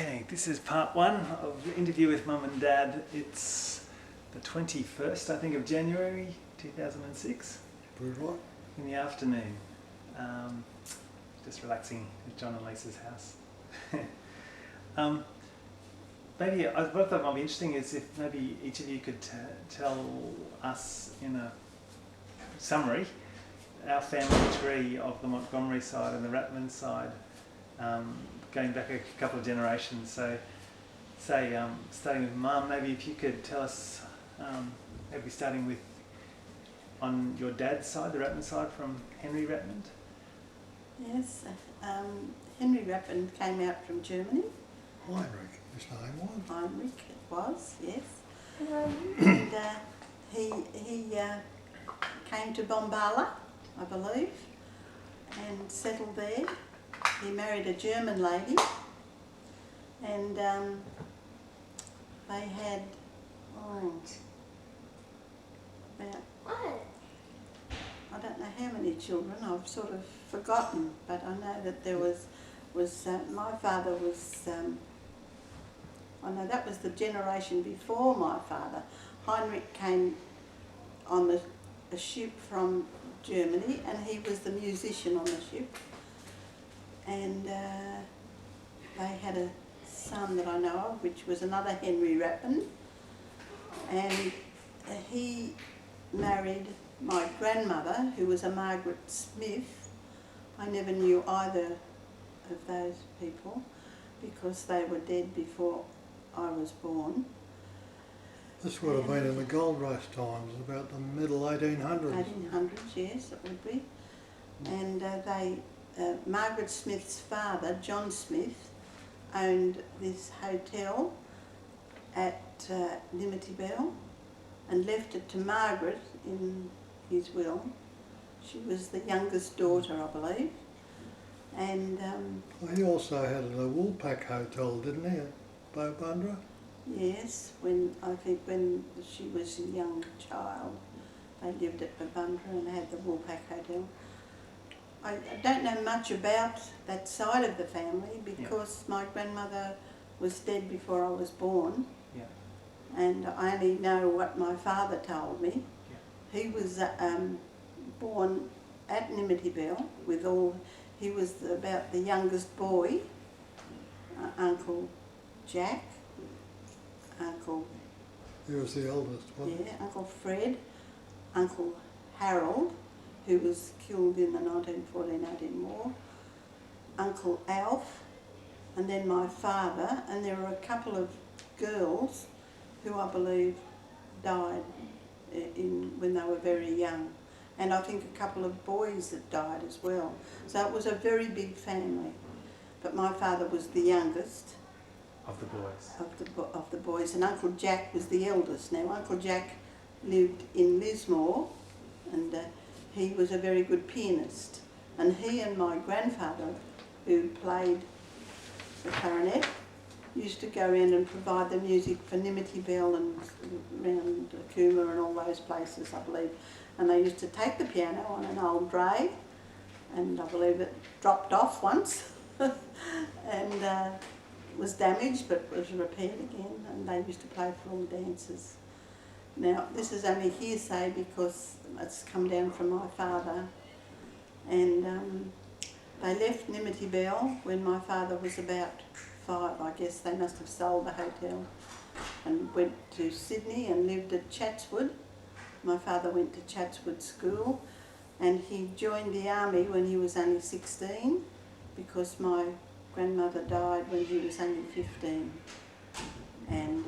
Okay, this is part one of the interview with Mum and Dad. It's the 21st, I think, of January 2006. Pretty right. In the afternoon. Just relaxing at John and Lisa's house. Maybe what I thought might be interesting is if maybe each of you could tell us in a summary our family tree of the Montgomery side and the Ratman side, going back a couple of generations. So, say, starting with Mum, maybe if you could tell us, maybe starting with on your dad's side, the Ratman side, from Henry Ratman. Yes, Henry Ratman came out from Germany. Heinrich, his name was. Heinrich it was, yes. And he came to Bombala, I believe, and settled there. He married a German lady, and they had about, I don't know how many children, I've sort of forgotten, but I know that there was my father was, I know that was the generation before my father. Heinrich came on a ship from Germany, and he was the musician on the ship. And they had a son that I know of, which was another Henry Ratman, and he married my grandmother, who was a Margaret Smith. I never knew either of those people because they were dead before I was born. This would have been in the gold rush times, about the middle 1800s. 1800s, yes, it would be. And Margaret Smith's father, John Smith, owned this hotel at Liberty Bell and left it to Margaret in his will. She was the youngest daughter, I believe. And He also had a Woolpack hotel, didn't he, at Bobundra? yes, I think when she was a young child, they lived at Bobundra and had the Woolpack Hotel. I don't know much about that side of the family because my grandmother was dead before I was born. Yeah. And I only know what my father told me. Yeah. He was born at Liberty Bell with he was about the youngest boy, Uncle Jack, Uncle... He was the eldest, wasn't he? Yeah, Uncle Fred, Uncle Harold, who was killed in the 1914-18 war, Uncle Alf, and then my father, and there were a couple of girls who I believe died when they were very young, and I think a couple of boys that died as well. So it was a very big family, but my father was the youngest. Of the boys. Of the boys, and Uncle Jack was the eldest. Now Uncle Jack lived in Lismore, and he was a very good pianist, and he and my grandfather, who played the clarinet, used to go around and provide the music for Liberty Bell and around Cooma and all those places, I believe. And they used to take the piano on an old dray, and I believe it dropped off once and was damaged but was repaired again, and they used to play for all the dancers. Now this is only hearsay because it's come down from my father, and they left Liberty Bell when my father was about 5. I guess they must have sold the hotel and went to Sydney and lived at Chatswood. My father went to Chatswood School, and he joined the army when he was only 16 because my grandmother died when he was only 15, and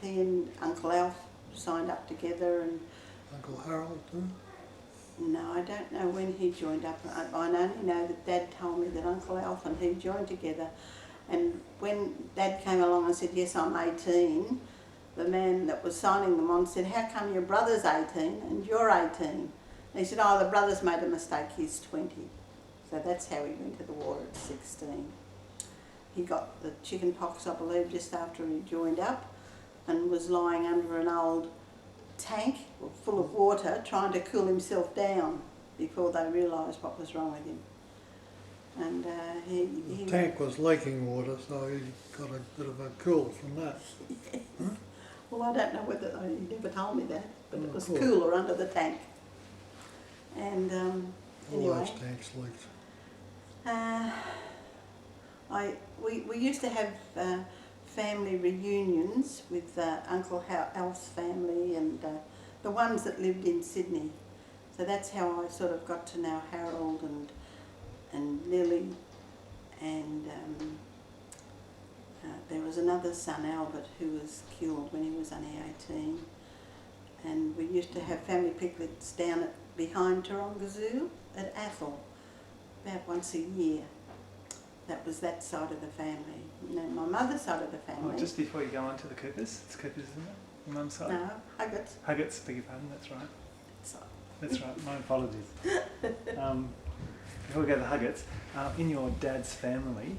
he and Uncle Alf signed up together. And Uncle Harold too? no, I don't know when he joined up. I only know that Dad told me that Uncle Alf and he joined together, and when Dad came along and said, yes, I'm 18, the man that was signing them on said, how come your brother's 18 and you're 18? And he said, oh, the brother's made a mistake, he's 20. So that's how he went to the war at 16. He got the chicken pox, I believe, just after he joined up, and was lying under an old tank full of water trying to cool himself down before they realised what was wrong with him. and The tank was leaking water, so he got a bit of a cool from that. Well, I don't know whether he never told me that, but it Oh, was cool. cooler under the tank. And All anyway, those tanks leaked. we used to have family reunions with Uncle Alf's family and the ones that lived in Sydney. So that's how I sort of got to know Harold and Lily, and there was another son, Albert, who was killed when he was only 18. And we used to have family picnics down behind Taronga Zoo at Athol, about once a year. That was that side of the family. You know, my mother's side of the family. Oh, just before you go on to the Coopers, it's Coopers, isn't it? Your mum's side? No, Huggets. Huggets, beg your pardon, that's right. So, That's right, my apologies. Before we go to the Huggets, in your dad's family,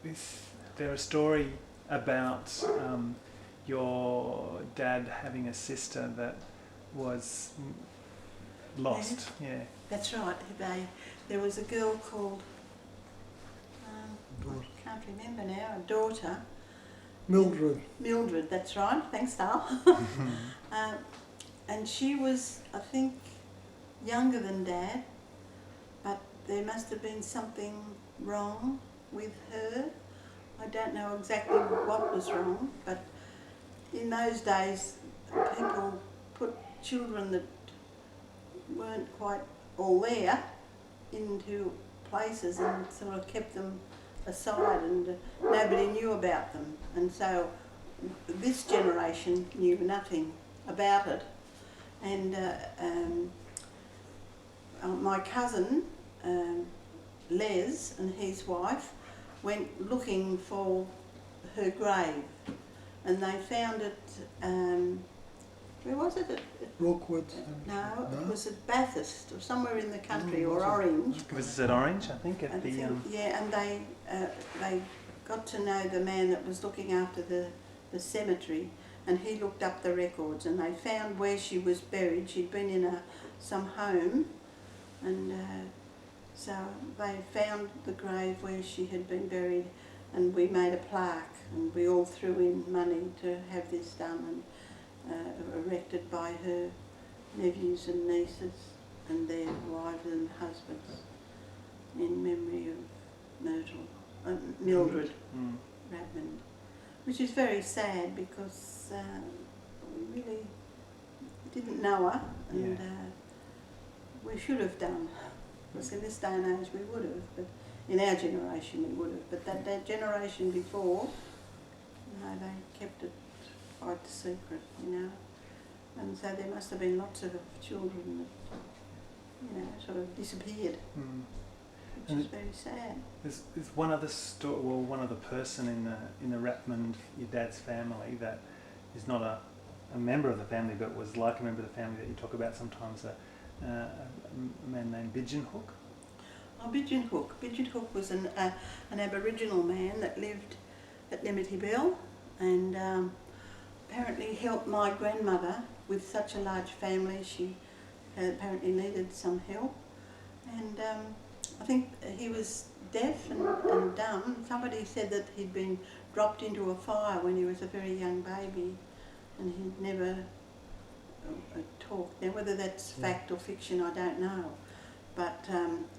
is there a story about your dad having a sister that was lost? Yeah. that's right. There was a girl called, Daughter. I can't remember now, a daughter. Mildred. Mildred, that's right. Thanks, Dal. And she was, I think, younger than Dad, but there must have been something wrong with her. I don't know exactly what was wrong, but in those days people put children that weren't quite all there into places and sort of kept them aside, and nobody knew about them. And so this generation knew nothing about it. And my cousin, Les, and his wife went looking for her grave, and they found it, where was it? Rookwood. No, it was at Bathurst or somewhere in the country, or was it? Orange. It was at Orange, I think, at And the... yeah, and they got to know the man that was looking after the cemetery, and he looked up the records, and they found where she was buried. She'd been in some home, and so they found the grave where she had been buried, and we made a plaque, and we all threw in money to have this done and erected by her nephews and nieces and their wives and husbands in memory of Mildred Radman, which is very sad because we really didn't know her, and we should have done. Because in this day and age we would have, but in our generation we would have. But that generation before, you know, they kept it quite secret, you know. And so there must have been lots of children that, you know, sort of disappeared, which is very sad. There's one other story, well, one other person in the Ratmond, your dad's family, that is not a member of the family, but was like a member of the family that you talk about sometimes. A man named Bidgen Hook. Oh, Bidgen Hook. Bidgen Hook was an Aboriginal man that lived at Limity Bell, and apparently helped my grandmother with such a large family. She apparently needed some help, and I think he was deaf and dumb. Somebody said that he'd been dropped into a fire when he was a very young baby, and he'd never talked. Now whether that's fact or fiction I don't know, but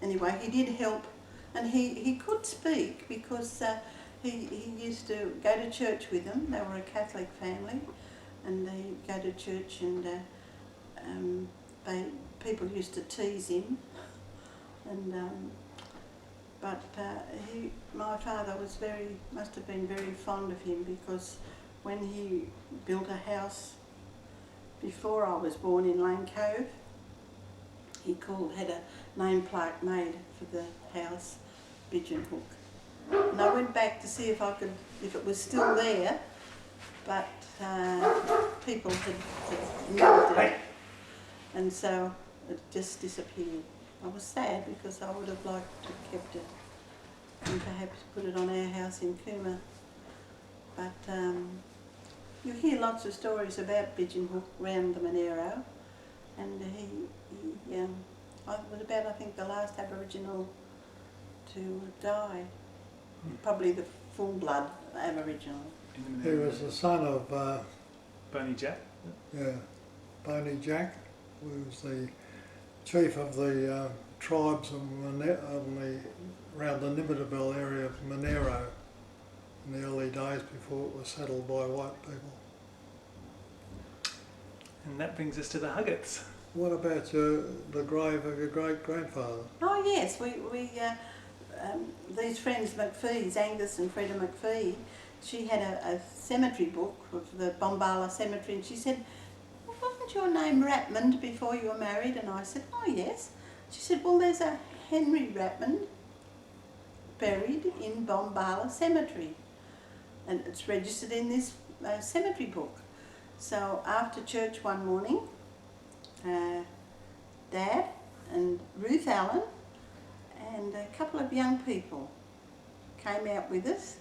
anyway he did help, and he could speak because he used to go to church with them. They were a Catholic family, and they go to church, and people used to tease him, and but my father must have been very fond of him, because when he built a house before I was born in Lane Cove, he had a name plaque made for the house, Bidgen Hook. And I went back to see if it was still there, but people had moved it, and so it just disappeared. I was sad because I would have liked to have kept it and perhaps put it on our house in Cooma. But you hear lots of stories about Bidgen Hook round the Monero, and It was about, I think, the last Aboriginal to die. Probably the full-blood Aboriginal. In He was the son of, Boney Jack. Boney Jack, who was the chief of the tribes around the Nimidabel area of Monero in the early days before it was settled by white people. And that brings us to the Huggets. What about the grave of your great-grandfather? Oh yes, these friends McPhee's, Angus and Freda McPhee, she had a cemetery book of the Bombala Cemetery, and she said, well, wasn't your name Rapmond before you were married? And I said, oh yes. She said, well, there's a Henry Rapmond buried in Bombala Cemetery, and it's registered in this cemetery book. So after church one morning, Dad and Ruth Allen and a couple of young people came out with us,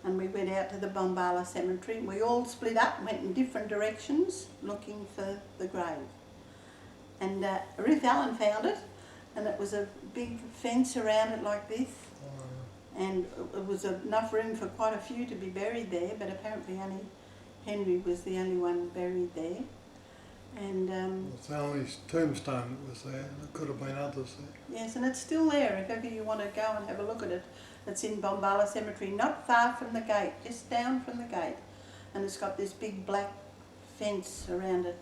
and we went out to the Bombala Cemetery. We all split up, went in different directions looking for the grave. And Ruth Allen found it, and it was a big fence around it like this, and it was enough room for quite a few to be buried there, but apparently only Henry was the only one buried there. And It's the only tombstone that was there. There could have been others there. yes, and it's still there if ever you want to go and have a look at it. It's in Bombala Cemetery, not far from the gate, just down from the gate. And it's got this big black fence around it.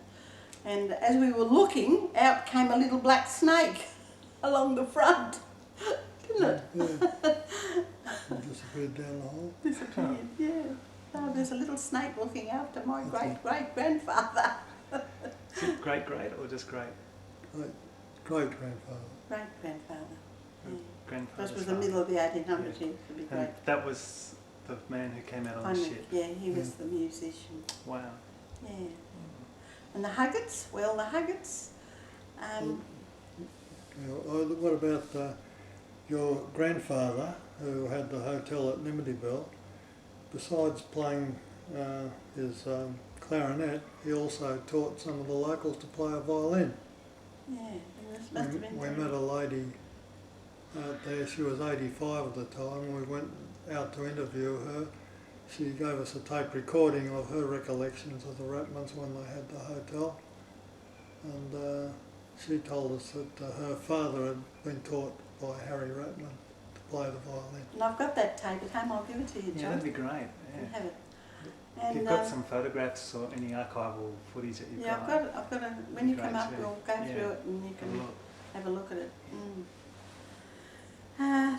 And as we were looking, out came a little black snake along the front, didn't it? Yeah. It disappeared down the hole. Disappeared, yeah. Oh, there's a little snake looking after my great-great-grandfather. Is it great or just great? Great-grandfather. Great-grandfather, yeah. Grandfather's This was the father. middle of the 1800s, he could be And great. that was the man who came out on the Heinrich, ship. yeah, he was the musician, Wow. yeah. And the Huggets, well, the Huggets, What about your grandfather, who had the hotel at Nimidabel? Besides playing his clarinet, he also taught some of the locals to play a violin. yeah, it must have been. We met a lady out there. She was 85 at the time. We went out to interview her. She gave us a tape recording of her recollections of the Rapmonds when they had the hotel, and she told us that her father had been taught by Harry Rapmond to play the violin. And I've got that tape at home, I'll give it to you, Yeah, John. that'd be great. You Yeah. have it. If And you've got some photographs or any archival footage that you've yeah, got. I've got a, when you Great come up, too. we'll go Yeah. through it and you Have a can look. have a look at it.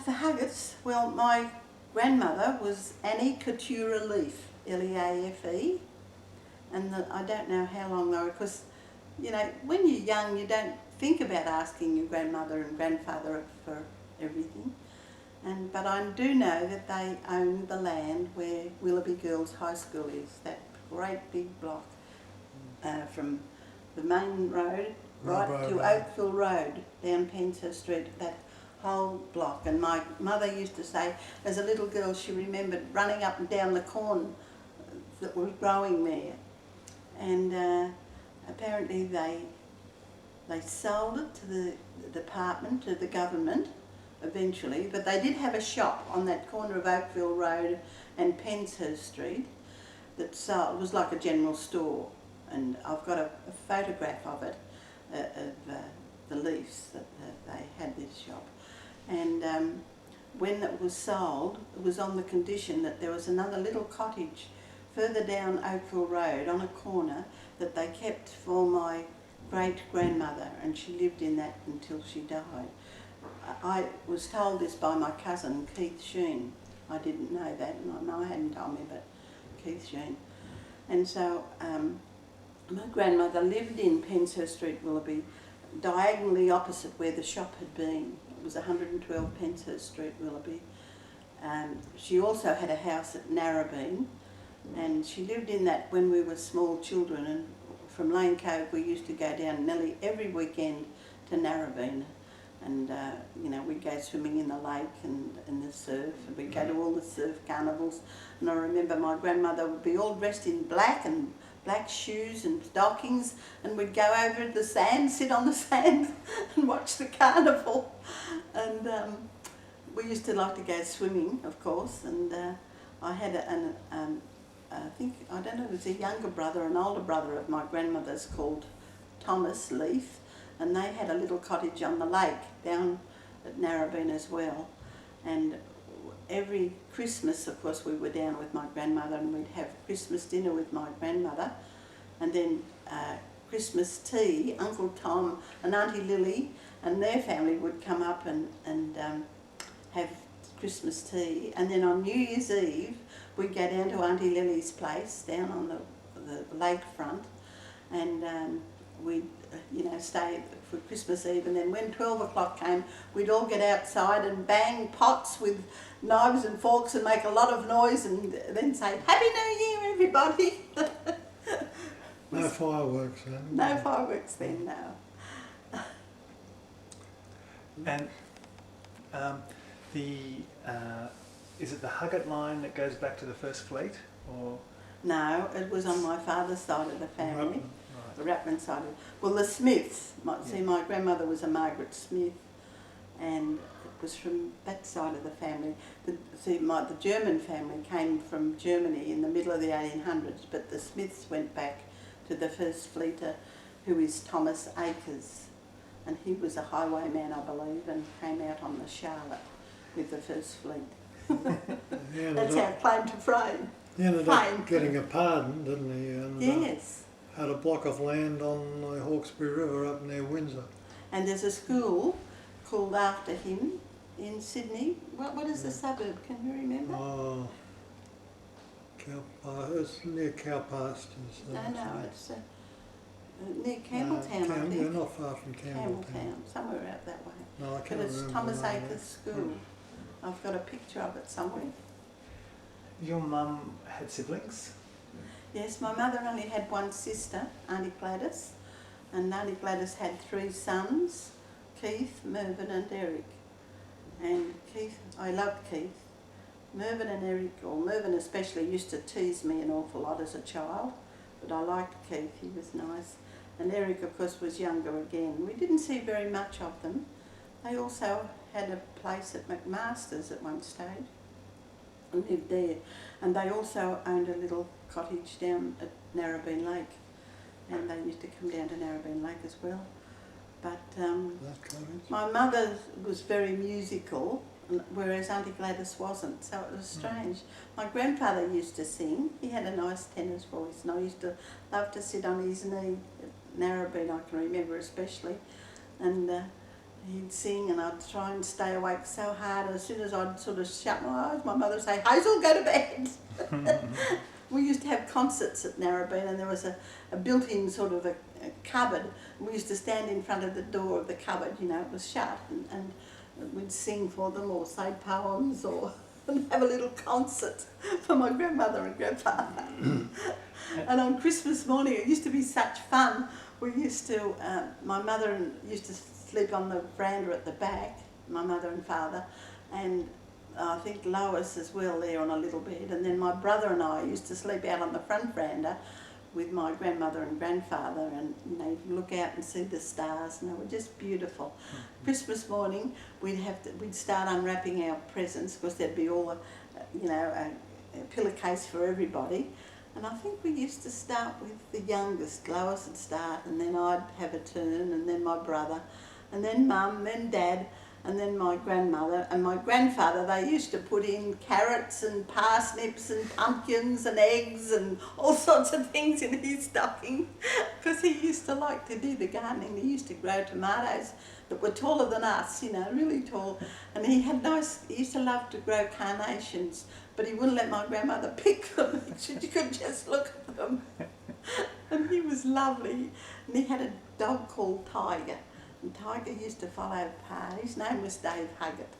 The Huggets, well, my grandmother was Annie Couture Leaf, Leafe, and I don't know how long though, because, you know, when you're young you don't think about asking your grandmother and grandfather for everything, but I do know that they own the land where Willoughby Girls High School is, that great big block from the main road right Road, to right. Oakville Road down Penshurst Street, that whole block. And my mother used to say, as a little girl, she remembered running up and down the corn that was growing there. And apparently they sold it to the department, to the government, eventually. But they did have a shop on that corner of Oakville Road and Penshurst Street that sold. It was like a general store. And I've got a photograph of it, of the Leafs, that they had this shop. And when it was sold, it was on the condition that there was another little cottage further down Oakville Road on a corner that they kept for my great-grandmother, and she lived in that until she died. I was told this by my cousin, Keith Sheen. I didn't know that, and I hadn't told me, but Keith Sheen. And so my grandmother lived in Penshurst Street, Willoughby, diagonally opposite where the shop had been. It was 112 Penshurst Street, Willoughby. She also had a house at Narrabeen, and she lived in that when we were small children, and from Lane Cove we used to go down nearly every weekend to Narrabeen, and you know, we'd go swimming in the lake and in the surf, and we'd go to all the surf carnivals. And I remember my grandmother would be all dressed in black and black shoes and stockings, and we'd go over the sand, sit on the sand and watch the carnival. And we used to like to go swimming, of course, and I had I think, I don't know, it was a younger brother, an older brother of my grandmother's called Thomas Leaf, and they had a little cottage on the lake down at Narrabeen as well. And every Christmas, of course, we were down with my grandmother, and we'd have Christmas dinner with my grandmother, and then Christmas tea. Uncle Tom and Auntie Lily and their family would come up and have Christmas tea, and then on New Year's Eve we'd go down to Auntie Lily's place down on the lakefront, and we'd stay for Christmas Eve, and then when 12 o'clock came we'd all get outside and bang pots with knives and forks and make a lot of noise and then say Happy New Year everybody. No fireworks then? No fireworks then, no. And is it the Huggett line that goes back to the First Fleet, or? No, it was on my father's side of the family. Right. The Rapman side. Well, the Smiths. See, my grandmother was a Margaret Smith, and it was from that side of the family. The German family came from Germany in the middle of the 1800s, but the Smiths went back to the First Fleeter, who is Thomas Akers, and he was a highwayman, I believe, and came out on the Charlotte with the First Fleet. That's our claim to fame. He ended up getting a pardon, didn't he? And, yes. Had a block of land on the Hawkesbury River up near Windsor. And there's a school called after him in Sydney. What is the suburb? Can you remember? Oh, it's near Cow Pastures. No, it's near Campbelltown, I think. They're not far from Campbelltown. Somewhere out that way. No, I But can't it's remember. Thomas Akers School. I've got a picture of it somewhere. Your mum had siblings? Yes, my mother only had one sister, Auntie Gladys, and Auntie Gladys had 3 sons, Keith, Mervyn and Eric. And Keith, I loved Keith. Mervyn and Eric, or Mervyn especially, used to tease me an awful lot as a child, but I liked Keith, he was nice. And Eric, of course, was younger again. We didn't see very much of them. They also had a place at McMaster's at one stage and lived there. And they also owned a little cottage down at Narrabeen Lake, and they used to come down to Narrabeen Lake as well. But my mother was very musical, whereas Auntie Gladys wasn't, so it was strange. My grandfather used to sing. He had a nice tenor's voice, and I used to love to sit on his knee at Narrabeen, I can remember especially, and he'd sing, and I'd try and stay awake so hard. As soon as I'd sort of shut my eyes, my mother would say, Hazel, go to bed. We used to have concerts at Narrabeen, and there was a built-in sort of a cupboard. We used to stand in front of the door of the cupboard, it was shut, and we'd sing for them or say poems or have a little concert for my grandmother and grandfather. And on Christmas morning, it used to be such fun. We used to, my mother used to sleep on the veranda at the back, my mother and father, and I think Lois as well there on a little bed, and then my brother and I used to sleep out on the front veranda with my grandmother and grandfather, and you could look out and see the stars, and they were just beautiful. Christmas morning we'd start unwrapping our presents, because there'd be all a pillowcase for everybody, and I think we used to start with the youngest. Lois would start, and then I'd have a turn, and then my brother, and then Mum, then Dad, and then my grandmother and my grandfather. They used to put in carrots and parsnips and pumpkins and eggs and all sorts of things in his stocking, because he used to like to do the gardening. He used to grow tomatoes that were taller than us, really tall, and he used to love to grow carnations, but he wouldn't let my grandmother pick them. She could just look at them. And he was lovely, and he had a dog called Tiger. And Tiger used to follow Pa. His name was Dave Huggett,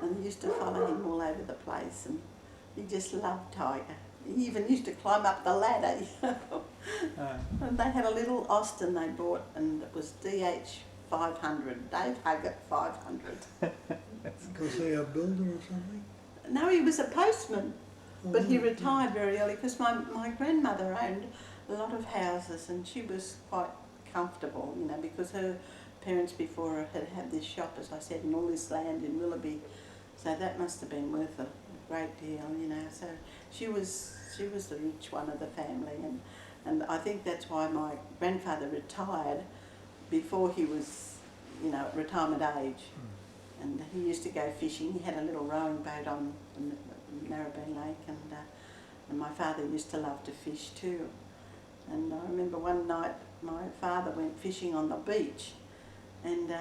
and he used to follow him all over the place, and he just loved Tiger. He even used to climb up the ladder. And they had a little Austin they bought, and it was DH 500, Dave Huggett 500. Was he a builder or something? No, he was a postman, but he retired very early, because my grandmother owned a lot of houses, and she was quite comfortable, you know, because her parents before her had had this shop, as I said, and all this land in Willoughby, so that must have been worth a great deal, you know. So she was the rich one of the family, and I think that's why my grandfather retired before he was, you know, at retirement age. And he used to go fishing. He had a little rowing boat on Narrabeen Lake, and my father used to love to fish too. And I remember one night my father went fishing on the beach, and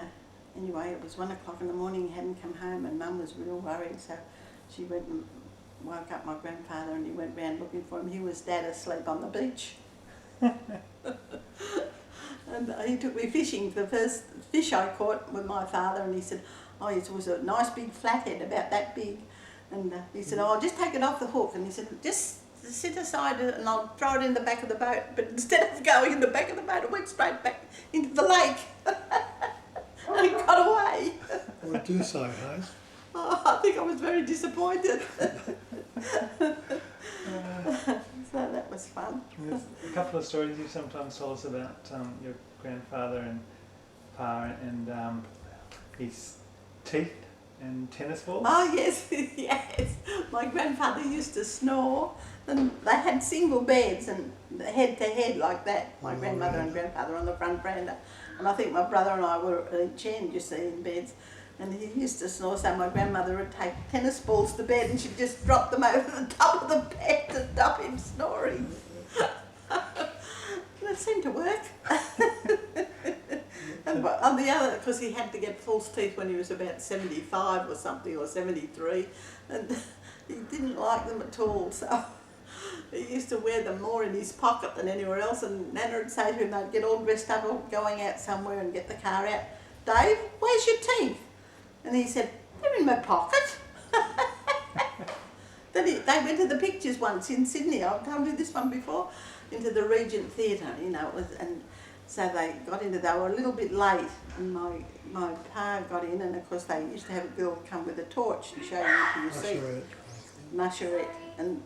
anyway, it was 1 o'clock in the morning, he hadn't come home, and Mum was real worried, so she went and woke up my grandfather, and he went round looking for him. He was dead asleep on the beach. And he took me fishing. The first fish I caught with my father, and he said, oh, it was a nice big flathead, about that big. And he said, oh, I'll just take it off the hook. And he said, just sit aside and I'll throw it in the back of the boat. But instead of going in the back of the boat, it went straight back into the lake. And it got away. What do you say, Hayes? Oh, I think I was very disappointed. So that was fun. There's a couple of stories you sometimes tell us about your grandfather and Pa and his teeth and tennis balls. Oh yes, yes. My grandfather used to snore, and they had single beds and head to head like that. My grandmother and grandfather on the front veranda, and I think my brother and I were at each end, you see, in beds. And he used to snore, so my grandmother would take tennis balls to bed and she'd just drop them over the top of the bed to stop him snoring. It seemed to work. And on the other, because he had to get false teeth when he was about 75 or something, or 73, and he didn't like them at all, so he used to wear them more in his pocket than anywhere else, and Nana would say to him, they'd get all dressed up or going out somewhere and get the car out, Dave, where's your teeth? And he said, they're in my pocket. Then they went to the pictures once in Sydney, I've told you this one before, into the Regent Theatre, you know, and so they got into, they were a little bit late, and my pa got in, and of course they used to have a girl come with a torch to show you into your seat. Musherette. And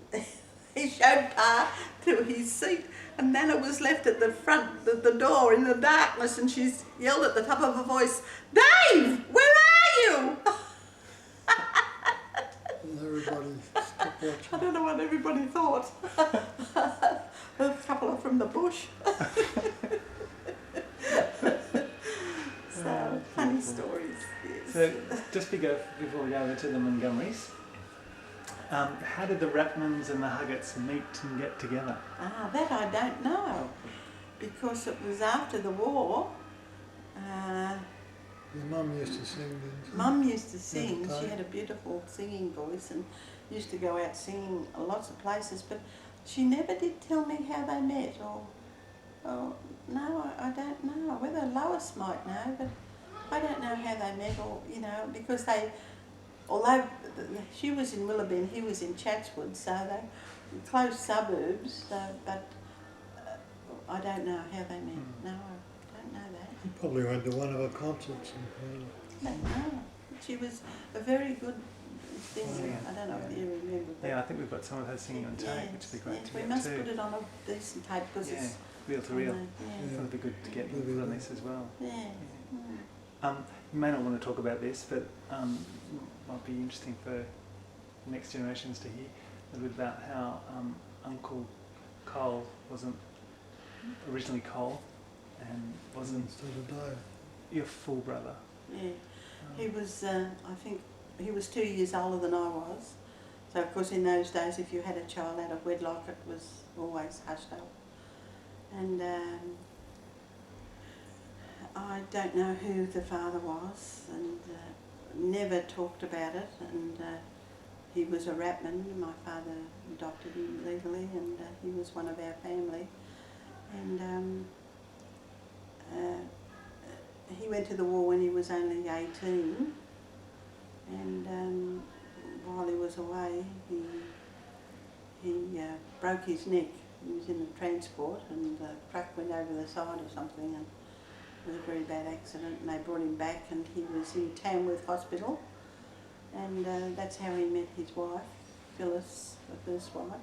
he showed Pa to his seat, and Nana was left at the front, the door in the darkness, and she yelled at the top of her voice, Dave, where are you? And everybody stopped watching. I don't know what everybody thought. A couple are from the bush. So, funny stories, yes. So, just before we go over to the Montgomerys, how did the Rapmans and the Huggets meet and get together? Ah, that I don't know, because it was after the war. Your mum used to sing, didn't she? Mum used to sing. Okay. She had a beautiful singing voice and used to go out singing lots of places, but she never did tell me how they met, or no, I don't know. Whether Lois might know, but I don't know how they met, or, you know, because they, although she was in Willoughby and he was in Chatswood, so they were close suburbs, but I don't know how they met. No, I don't know that. He probably went to one of her concerts. I don't know. She was a very good singer. Yeah. I don't know if you remember. But Yeah, I think we've got some of her singing on tape, which would be great yes, to we get must too. put it on a decent tape because Yeah, it's reel to reel. Yeah. It'll be good to get Yeah. input on this as well. Yeah. You may not want to talk about this, but might be interesting for next generations to hear a little bit about how Uncle Cole wasn't originally Cole and wasn't Instead of Dave. your full brother. Yeah. He was, I think, he was 2 years older than I was. So of course in those days if you had a child out of wedlock it was always hushed up. And I don't know who the father was, and never talked about it, and he was a Rapman. My father adopted him legally, and he was one of our family. And he went to the war when he was only 18, and while he was away he broke his neck. He was in a transport and the truck went over the side or something, and it was a very bad accident, and they brought him back and he was in Tamworth Hospital, and that's how he met his wife, Phyllis, the first wife.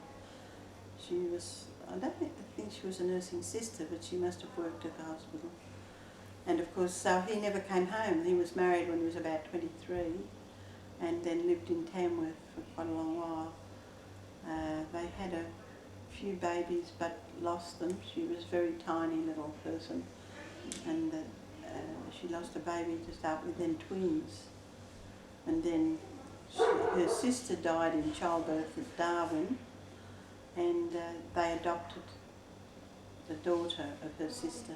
She was I don't think she was a nursing sister, but she must have worked at the hospital. And of course, so he never came home. He was married when he was about 23 and then lived in Tamworth for quite a long while. They had a few babies but lost them. She was a very tiny little person, and she lost a baby to start with, then twins. And then her sister died in childbirth at Darwin, and they adopted the daughter of her sister.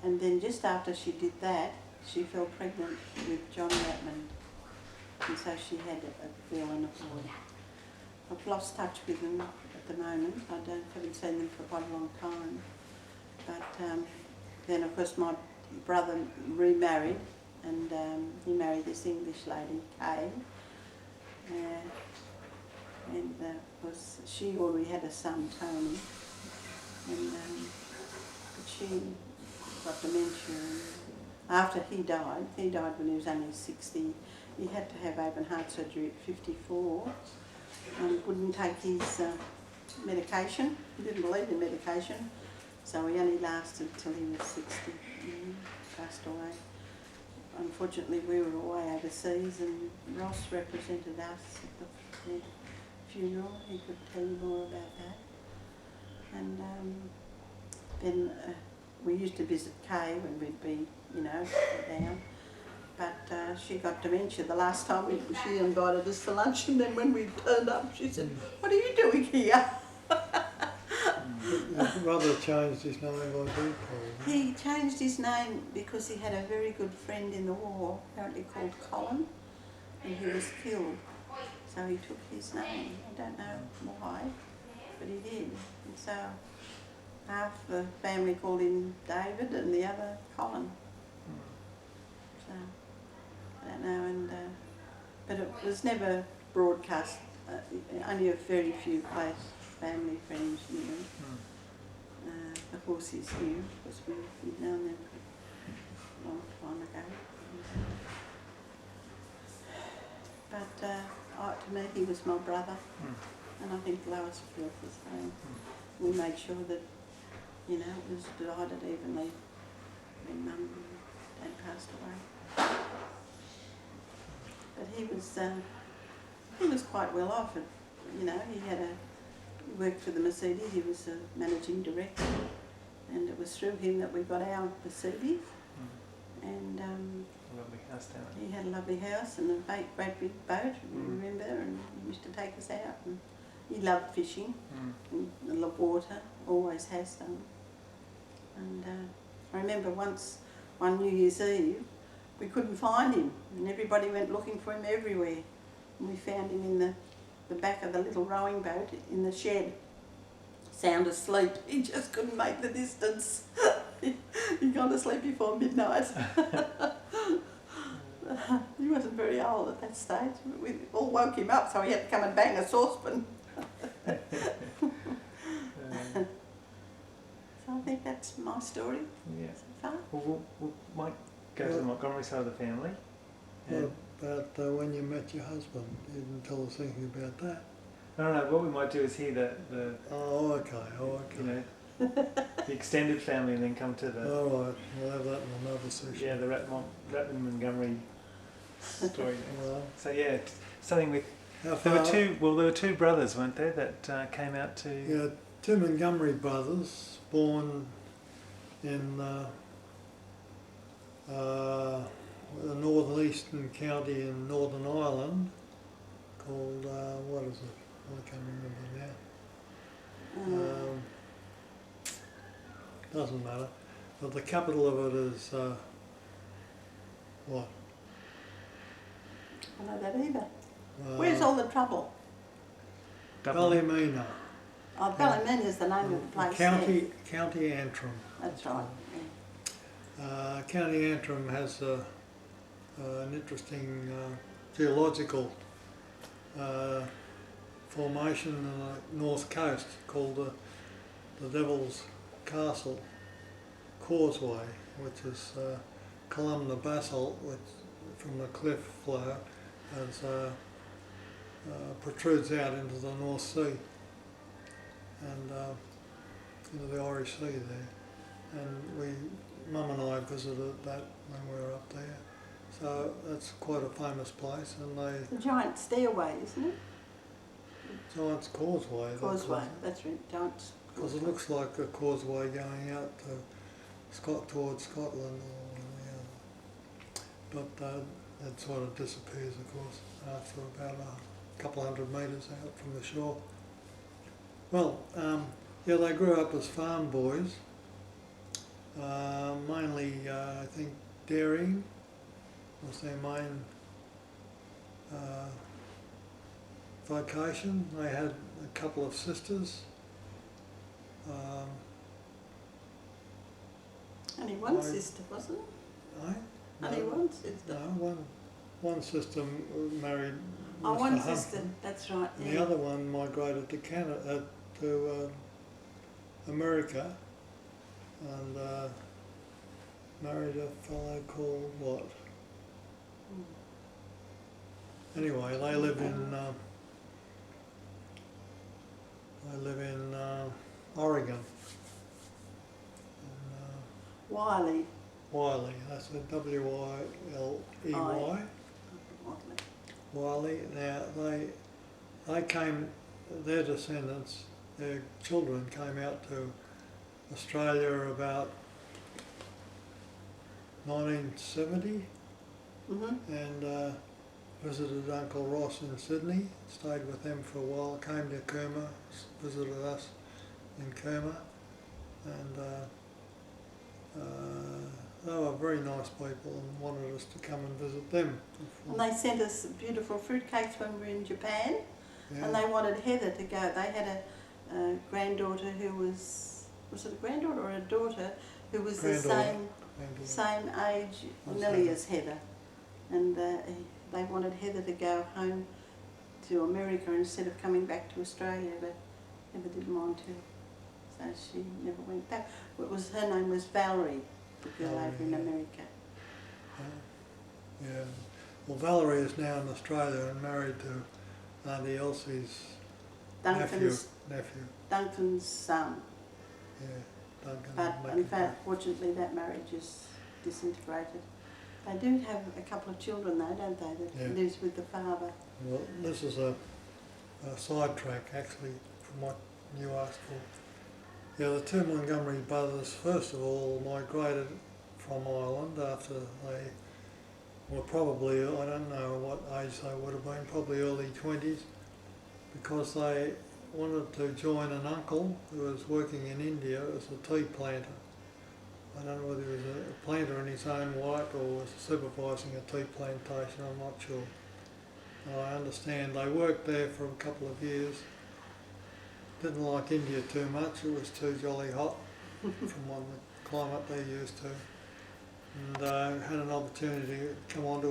And then just after she did that, she fell pregnant with John Ratman, and so she had a girl and a boy. I've lost touch with them at the moment. I haven't seen them for quite a long time. But then of course my brother remarried, and he married this English lady, Kay. And of course she already had a son, Tony, and but she got dementia. After he died when he was only 60. He had to have open heart surgery at 54 and wouldn't take his medication. He didn't believe in medication, so he only lasted till he was 60 and passed away. Unfortunately, we were away overseas, and Ross represented us at the funeral. He could tell you more about that. And then we used to visit Kay when we'd be, down. But she got dementia the last time she invited us to lunch, and then when we turned up, she said, "What are you doing here?" Your brother changed his name like you, Paul. He changed his name because he had a very good friend in the war, apparently called Colin, and he was killed. So he took his name. I don't know why, but he did. And so half the family called him David and the other Colin. So I don't know, and but it was never broadcast. Only a very few close family friends knew. The horses knew, because we'd known them a long time ago. But to me, he was my brother, and I think Lois felt the same. We made sure that, it was divided evenly when Mum and Dad passed away. But he was quite well off. He worked for the Mercedes. He was a managing director, and it was through him that we got our Mercedes. And A lovely house down there. he had a lovely house and a great big boat, you remember, and he used to take us out. And he loved fishing and the water, always has done. And I remember once, one New Year's Eve, we couldn't find him, and everybody went looking for him everywhere. And we found him in the back of the little rowing boat in the shed, sound asleep. He just couldn't make the distance. He got to sleep before midnight. He wasn't very old at that stage. We all woke him up, so he had to come and bang a saucepan. So I think that's my story Yeah. so far. Well, we might go to the Montgomery side of the family. What about when you met your husband? You didn't tell us anything about that. I don't know, what we might do is hear the Oh, okay. the extended family, and then come to the All right, we'll have that in another session. the Ratman Montgomery story next. Well, So yeah, something with how there were far? two brothers, weren't there, that came out to Yeah, two Montgomery brothers, born in a northeastern county in Northern Ireland called, what is it? I can't remember now. Doesn't matter. But the capital of it is, what? I know that either. Where's all the trouble? Dublin. Ballymena. Oh, Ballymena is the name of the place. yes. County Antrim. That's right. Yeah. County Antrim has an interesting geological formation on the north coast called the Devil's Castle Causeway, which is columnar basalt, which from the cliff flow protrudes out into the North Sea. And into the Irish Sea there, and Mum and I visited that when we were up there. So that's quite a famous place, and The giant stairway, isn't it? Giant's Causeway. Causeway, that's right, giant's. Because it looks like a causeway going out to towards Scotland, but it sort of disappears, of course, after about a couple hundred metres out from the shore. Well, yeah, they grew up as farm boys, mainly I think dairying was their main vocation. They had a couple of sisters. Only one sister, wasn't it? No, Only one sister. no, one sister married Oh, Mr. one Humphrey, sister, that's right, and yeah. the other one migrated to Canada, to America, and married a fellow called what? Anyway, they live in Oregon. And, Wiley. Wiley, that's a W-I-L-E-Y. Wiley. Wiley. Now they came, their descendants, their children came out to Australia about 1970 Mm-hmm. and visited Uncle Ross in Sydney, stayed with them for a while, came to Cooma, visited us in Cooma, and they were very nice people and wanted us to come and visit them. And they sent us beautiful fruitcakes when we were in Japan, Yeah. and they wanted Heather to go. They had a granddaughter who was it a granddaughter or a daughter, who was the same age, nearly as Heather. And they wanted Heather to go home to America instead of coming back to Australia, but Heather didn't want to, so she never went back. Her name was Valerie, the girl over in America. Yeah. Well, Valerie is now in Australia and married to Auntie Elsie's Duncan's nephew. son. Yeah, Duncan. But unfortunately that marriage is disintegrated. They do have a couple of children though, don't they, that lives with the father. Well, this is a sidetrack actually from what you asked for. Yeah, the two Montgomery brothers first of all migrated from Ireland after they were probably, I don't know what age they would have been, probably early 20s, because they wanted to join an uncle who was working in India as a tea planter. I don't know whether he was a planter in his own right or was supervising a tea plantation, I'm not sure. I understand they worked there for a couple of years. Didn't like India too much, it was too jolly hot from what the climate they're used to. And had an opportunity to come on to